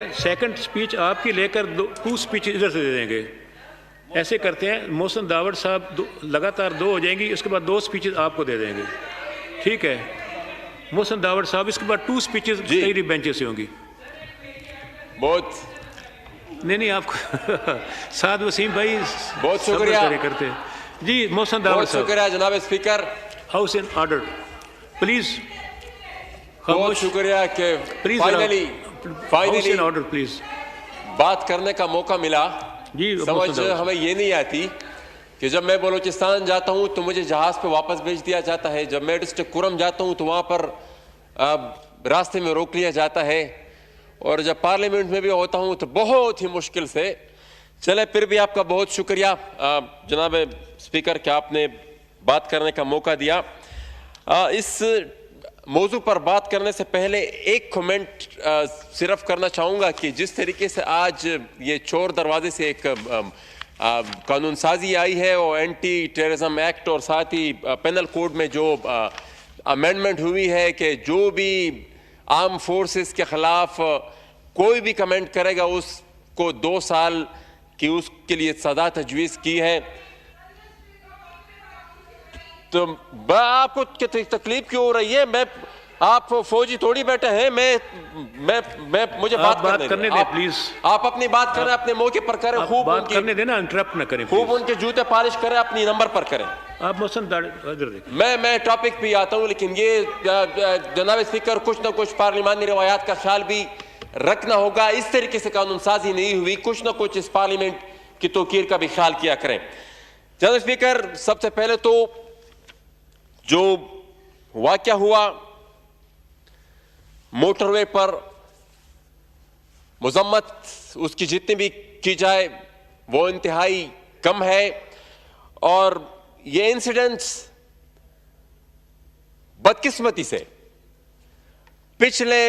Second speech आपकी लेकर to speech इधर से दे देंगे। ऐसे करते हैं। मोहसिन दावड़ साहब लगातार दो हो जाएंगी, इसके बाद दो स्पीचेस आपको दे देंगे। ठीक है मोहसिन दावड़ साहब, इसके बाद टू स्पीचेस तेरी बेंचेस से होंगी। बहुत नहीं आपको साद वसीम भाई बहुत शुक्रिया करते जी। मोहसिन दावड़ साहब, शुक्रिया जनाब speaker, house in order please. बहुत शुक्रिया कि फाइनली ऑर्डर प्लीज बात करने का मौका मिला जी। समझ हमें ये नहीं आती कि जब मैं बलूचिस्तान जाता हूँ तो मुझे जहाज पे वापस भेज दिया जाता है, जब मैं डिस्ट्रिक्ट कुरम जाता हूँ तो वहाँ पर रास्ते में रोक लिया जाता है, और जब पार्लियामेंट में भी होता हूँ तो बहुत ही मुश्किल से। चले फिर भी आपका बहुत शुक्रिया जनाब स्पीकर कि आपने बात करने का मौका दिया। इस मौजू पर बात करने से पहले एक कमेंट सिर्फ करना चाहूँगा कि जिस तरीके से आज ये चोर दरवाजे से एक कानून साजी आई है और एंटी टेररिज्म एक्ट और साथ ही पेनल कोड में जो अमेंडमेंट हुई है कि जो भी आर्म फोर्सेस के खिलाफ कोई भी कमेंट करेगा उसको 2 साल की उसके लिए सजा तजवीज़ की है, तो आपको तकलीफ क्यों हो रही है? आप फौजी थोड़ी बैठे हैं। मैं मुझे बात करने दे प्लीज। आप अपनी बात करें, अपने मौके पर करें, खूब बात करने देना, इंटरप्ट ना करें, खूब उनके जूते पॉलिश करें, अपनी नंबर पर करें। आप मैं टॉपिक पे आता हूं, लेकिन ये जनाब स्पीकर कुछ ना कुछ पार्लिमानी रवायात का ख्याल भी रखना होगा। इस तरीके से कानून साजी नहीं हुई, कुछ ना कुछ इस पार्लियामेंट की तौकीर का भी ख्याल किया करें। जनाब स्पीकर, सबसे पहले तो जो वाकया हुआ मोटरवे पर, मजम्मत उसकी जितनी भी की जाए वो इंतहाई कम है, और ये इंसिडेंट्स बदकिस्मती से पिछले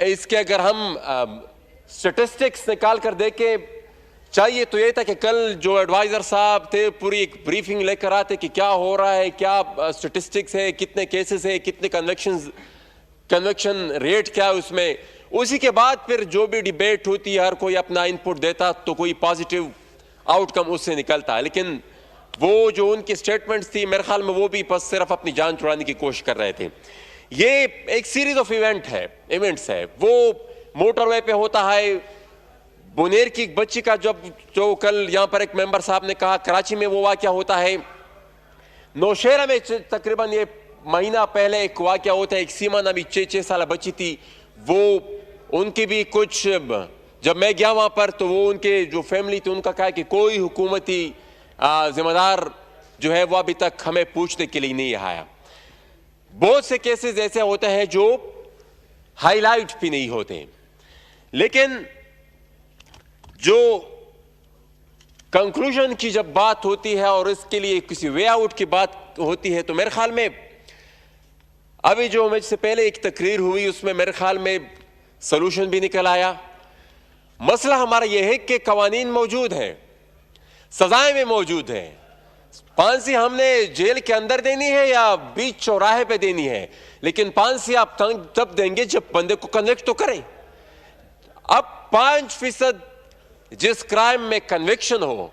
इसके अगर हम स्टेटिस्टिक्स निकाल कर देखें, चाहिए तो ये था कि कल जो एडवाइजर साहब थे पूरी एक ब्रीफिंग लेकर आते कि क्या हो रहा है, क्या स्टेटिस्टिक्स है, कितने केसेस है, कितने कन्विक्शन रेट क्या है उसमें। उसी के बाद फिर जो भी डिबेट होती है हर कोई अपना इनपुट देता तो कोई पॉजिटिव आउटकम उससे निकलता है। लेकिन वो जो उनकी स्टेटमेंट्स थी मेरे ख्याल में वो भी बस सिर्फ अपनी जान छुड़ाने की कोशिश कर रहे थे। ये एक सीरीज ऑफ इवेंट्स है। वो मोटरवे पे होता है, बुनेर की एक बच्ची का जो कल यहाँ पर एक मेंबर साहब ने कहा कराची में वो वाकया होता है, नौशेरा में तकरीबन ये महीना पहले एक वाकया होता है, एक सीमा नामी 6 साल बच्ची थी, वो उनकी भी कुछ, जब मैं गया वहाँ पर तो वो उनके जो फैमिली थी उनका कहा कि कोई हुकूमती जिम्मेदार जो है वो अभी तक हमें पूछने के लिए नहीं आया। बहुत से केसेस ऐसे होते हैं जो हाईलाइट भी नहीं होते, लेकिन जो कंक्लूजन की जब बात होती है और इसके लिए किसी वे आउट की बात होती है तो मेरे ख्याल में अभी जो मुझसे पहले एक तकरीर हुई उसमें मेरे ख्याल में सलूशन भी निकल आया। मसला हमारा यह है कि कवानीन मौजूद हैं, सजाएं भी मौजूद हैं। फांसी हमने जेल के अंदर देनी है या बीच चौराहे पे देनी है, लेकिन फांसी आप तब देंगे जब बंदे को कन्विक्ट तो करें। अब 5% जिस क्राइम में कन्विक्शन हो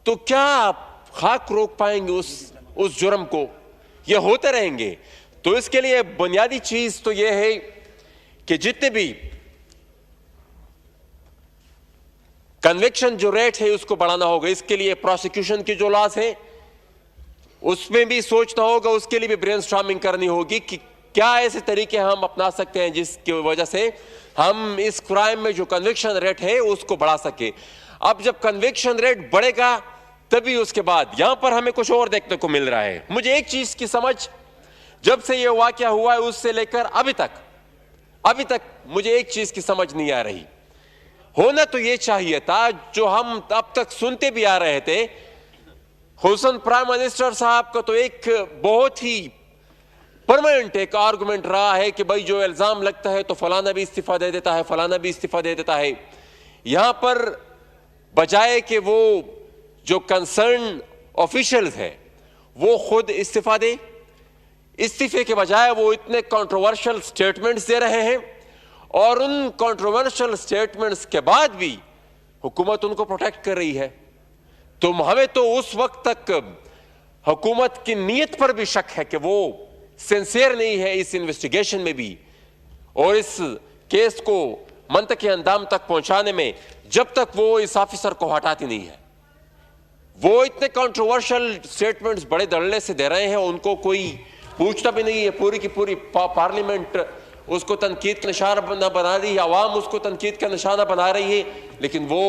तो क्या आप खाक रोक पाएंगे उस जुर्म को? ये होते रहेंगे। तो इसके लिए बुनियादी चीज तो यह है कि जितने भी कन्विक्शन जो रेट है उसको बढ़ाना होगा। इसके लिए प्रोसिक्यूशन की जो लॉस है उसमें भी सोचना होगा, उसके लिए भी ब्रेनस्टॉर्मिंग करनी होगी कि क्या ऐसे तरीके हम अपना सकते हैं जिसकी वजह से हम इस क्राइम में जो कन्विक्शन रेट है उसको बढ़ा सके। अब जब कन्विक्शन रेट बढ़ेगा तभी उसके बाद यहां पर हमें कुछ और देखने को मिल रहा है। मुझे एक चीज की समझ जब से यह वाकया हुआ है उससे लेकर अभी तक मुझे एक चीज की समझ नहीं आ रही। होना तो यह चाहिए था जो हम अब तक सुनते भी आ रहे थे, हुसन प्राइम मिनिस्टर साहब का तो एक बहुत ही परमानेंट एक आर्गुमेंट रहा है कि भाई जो इल्जाम लगता है तो फलाना भी इस्तीफा दे देता है, फलाना भी इस्तीफा दे देता है। यहां पर बजाय कि वो जो कंसर्न ऑफिशियल्स है वो खुद इस्तीफा दे, इस्तीफे के बजाय वो इतने कंट्रोवर्शियल स्टेटमेंट्स दे रहे हैं और उन कंट्रोवर्शियल स्टेटमेंट्स के बाद भी हुकूमत उनको प्रोटेक्ट कर रही है। तो हमें तो उस वक्त तक हुकूमत की नीयत पर भी शक है कि वो सिंसियर नहीं है इस इन्वेस्टिगेशन में भी, और इस केस को मंतकी अंजाम तक पहुंचाने में, जब तक वो इस ऑफिसर को हटाती नहीं है। वो इतने कंट्रोवर्शियल स्टेटमेंट्स बड़े धड़ल्ले से दे रहे हैं, उनको कोई पूछता भी नहीं है। पूरी की पूरी पार्लियामेंट उसको तनकीद का निशाना बना रही है, आवाम उसको तनकीद का निशाना बना रही है, लेकिन वो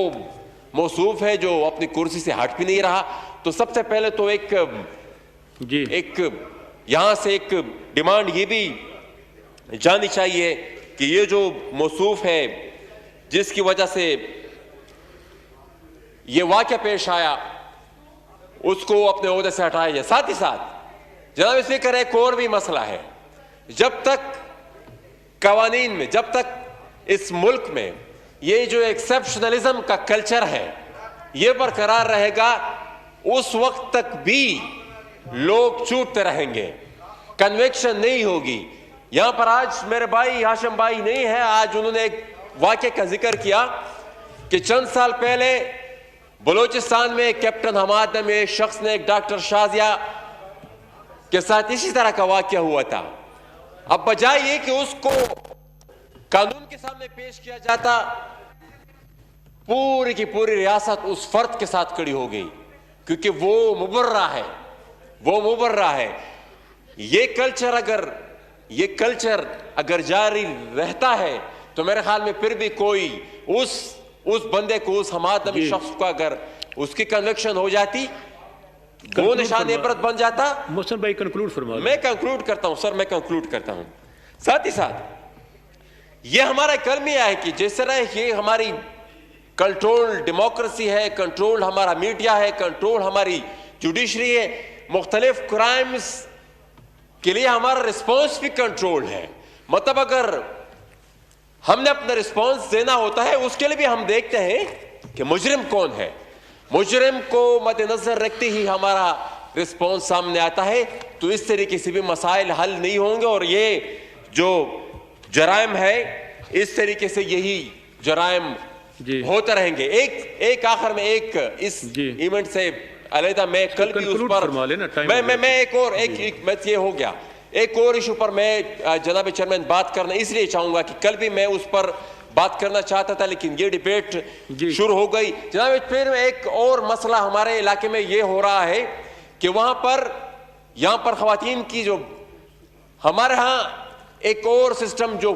मौसूफ है जो अपनी कुर्सी से हट भी नहीं रहा। तो सबसे पहले तो एक यहां से एक डिमांड ये भी जाननी चाहिए कि ये जो मौसूफ है जिसकी वजह से ये वाकया पेश आया, उसको अपने ओहदे से हटाया जाए। साथ ही साथ जनाब स्पीकर, एक और भी मसला है। जब तक कवानीन में, जब तक इस मुल्क में ये जो एक्सेप्शनलिज्म का कल्चर है ये बरकरार रहेगा, उस वक्त तक भी लोग छूटते रहेंगे, कन्विक्शन नहीं होगी। यहां पर आज मेरे भाई हाशिम भाई नहीं है, आज उन्होंने एक वाकये का जिक्र किया कि चंद साल पहले बलूचिस्तान में कैप्टन हमाद नाम एक शख्स ने एक डॉक्टर शाजिया के साथ इसी तरह का वाकया हुआ था। अब बजाय ये कि उसको कानून के सामने पेश किया जाता, पूरी की पूरी रियासत उस फर्द के साथ खड़ी हो गई, क्योंकि वो मुबर्रा है, वो मुबर्रा है। ये कल्चर अगर जारी रहता है तो मेरे ख्याल में फिर भी कोई उस बंदे को, उस हमाद नबी शख्स को अगर उसकी कन्विक्शन हो जाती, वो निशान इबरत बन जाता। मोहसिन भाई कंक्लूड फरमा। मैं कंक्लूड करता हूं सर, मैं कंक्लूड करता हूं। साथ ही साथ ये हमारा कलमिया है कि जिस तरह ये हमारी कंट्रोल डेमोक्रेसी है, कंट्रोल हमारा मीडिया है, कंट्रोल हमारी जुडिशरी है, मुख्तलिफ क्राइम्स के लिए हमारा रिस्पॉन्स भी कंट्रोल है। मतलब अगर हमने अपना रिस्पॉन्स देना होता है, उसके लिए भी हम देखते हैं कि मुजरिम कौन है, मुजरिम को मद्देनजर रखते ही हमारा रिस्पॉन्स सामने आता है। तो इस तरीके से भी मसाइल हल नहीं होंगे, और ये जो जराइम है इस तरीके से यही जराइम होते रहेंगे। एक आखिर में एक इस इवेंट से अलहदा मैं कल भी उस पर मैं एक और ये हो गया, एक और इशू पर मैं जनाब चेयरमैन बात करना इसलिए चाहूंगा कि कल भी मैं उस पर बात करना चाहता था, लेकिन ये डिबेट शुरू हो गई। जनाब फिर एक और मसला हमारे इलाके में ये हो रहा है कि यहाँ पर खवातीन की जो हमारे यहाँ एक और सिस्टम जो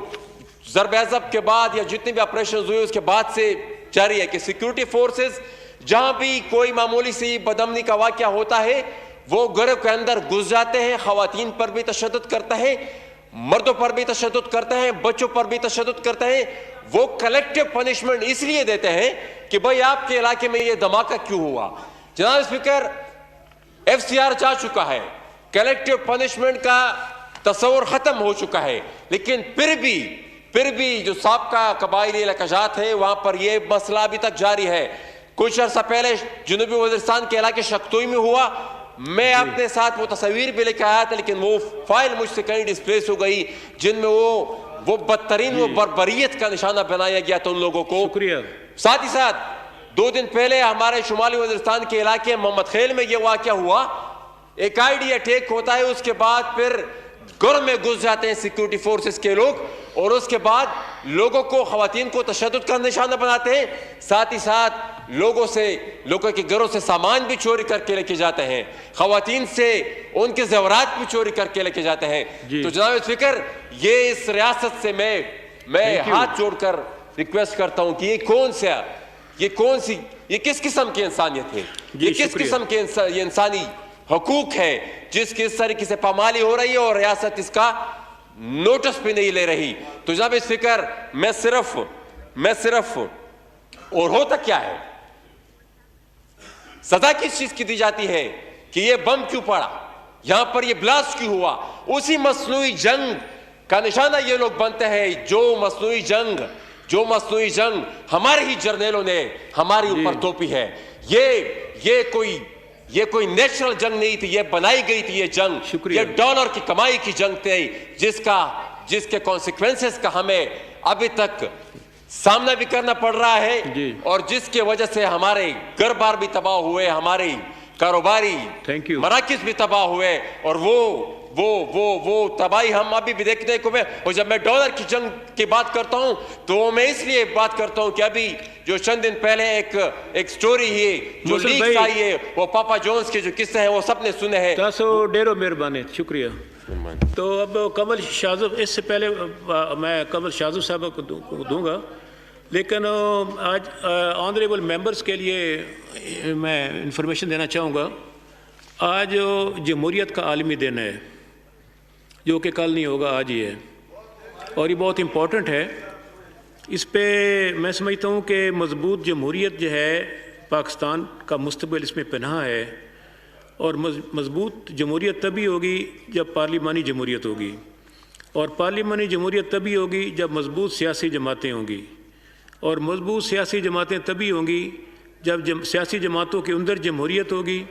ज़रब-ए-ज़ब के बाद या जितने भी ऑपरेशन हुए उसके बाद से जारी है कि सिक्योरिटी फोर्सेस जहां भी कोई मामूली सी बदअमनी का वाकया होता है वो घरों के अंदर घुस जाते हैं, खवातीन पर भी तशद्दुद करते हैं, मर्दों पर भी तशद्दुद करते हैं, बच्चों पर भी तशद्दुद करते हैं। वो कलेक्टिव पनिशमेंट इसलिए देते हैं कि भाई आपके इलाके में ये धमाका क्यों हुआ। जनाब स्पीकर, FCR जा चुका है, कलेक्टिव पनिशमेंट का तस्वर खत्म हो चुका है, लेकिन फिर भी जो साबका कबायली इलाकाजात है वहां पर यह मसला अभी तक जारी है। कुछ अर्सा पहले जनूबी वजीरिस्तान के इलाके शक्तोई में हुआ, मैं अपने साथ वो तस्वीर भी लेकर आया था, लेकिन वो फाइल मुझसे कहीं डिस्प्लेस हो गई जिनमें वो बदतरीन वो बर्बरियत का निशाना बनाया गया था उन लोगों को। साथ ही साथ 2 दिन पहले हमारे शुमाली वजीरिस्तान के इलाके मोहम्मद खेल में यह वाकया हुआ, एक आईडी अटैक होता है, उसके बाद फिर घर में घुस जाते हैं सिक्योरिटी फोर्सेस के लोग, और उसके बाद लोगों को, खवातीन को तशद्दुद का निशाना बनाते हैं। साथ ही साथ लोगों के घरों से सामान भी चोरी करके लेके जाते हैं, खवातीन से उनके जेवरात भी चोरी करके लेके जाते हैं। तो जनाब स्पीकर, ये इस रियासत से मैं हाथ जोड़कर रिक्वेस्ट करता हूं कि ये किस किस्म की इंसानियत है, ये किस किस्म के इंसानी हकूक है जिसकी इस तरीके से पामाली हो रही है और रियासत इसका नोटिस भी नहीं ले रही। तो जनाब स्पीकर, मैं सिर्फ और होता क्या है, सजा किस चीज की दी जाती है कि ये बम क्यों पड़ा, यहां पर ये ब्लास्ट क्यों हुआ, उसी मसनूई जंग का निशाना ये लोग बनते हैं जो मसनूई जंग हमारे ही जर्नेलों ने हमारे ऊपर थोपी है। ये कोई नेचुरल जंग नहीं थी, ये बनाई गई थी ये जंग, ये डॉलर की कमाई की जंग थी जिसके कॉन्सिक्वेंसेस का हमें अभी तक सामना भी करना पड़ रहा है जी। और जिसके वजह से हमारे घर बार भी तबाह हुए, हमारे कारोबारी थैंक यू। मराकिज भी तबाह हुए, और वो तबाही हम अभी भी देखने को मिले। और जब मैं डॉलर की जंग की बात करता हूं तो मैं इसलिए बात करता हूं कि अभी जो चंद दिन पहले एक स्टोरी है जो मुसल लीक्स भाई- आई है, वो पापा जोन्स के जो किस्से हैं वो सबने सुने हैं। तासो डेरो मेहरबानी, शुक्रिया। तो अब कमल शाज़ुब, इससे पहले मैं कमल शाज़ुब साहब को दूंगा, लेकिन आज ऑनरेबल मेंबर्स के लिए मैं इंफॉर्मेशन देना चाहूँगा। आज जमहूरियत का आलमी दिन है, जो कि कल नहीं होगा, आज ही है, और ये बहुत इम्पोर्टेंट है। इस पे मैं समझता हूँ कि मजबूत जमहूरियत जो है पाकिस्तान का मुस्तकबिल इसमें पनाह है, और मजबूत जमहूरियत तभी होगी जब पार्लिमानी जमहूरियत होगी, और पार्लिमानी जमहूरियत तभी होगी जब मजबूत सियासी जमातें होंगी, और मजबूत सियासी जमातें तभी होंगी जब सियासी जमातों के अंदर जमहूरियत होगी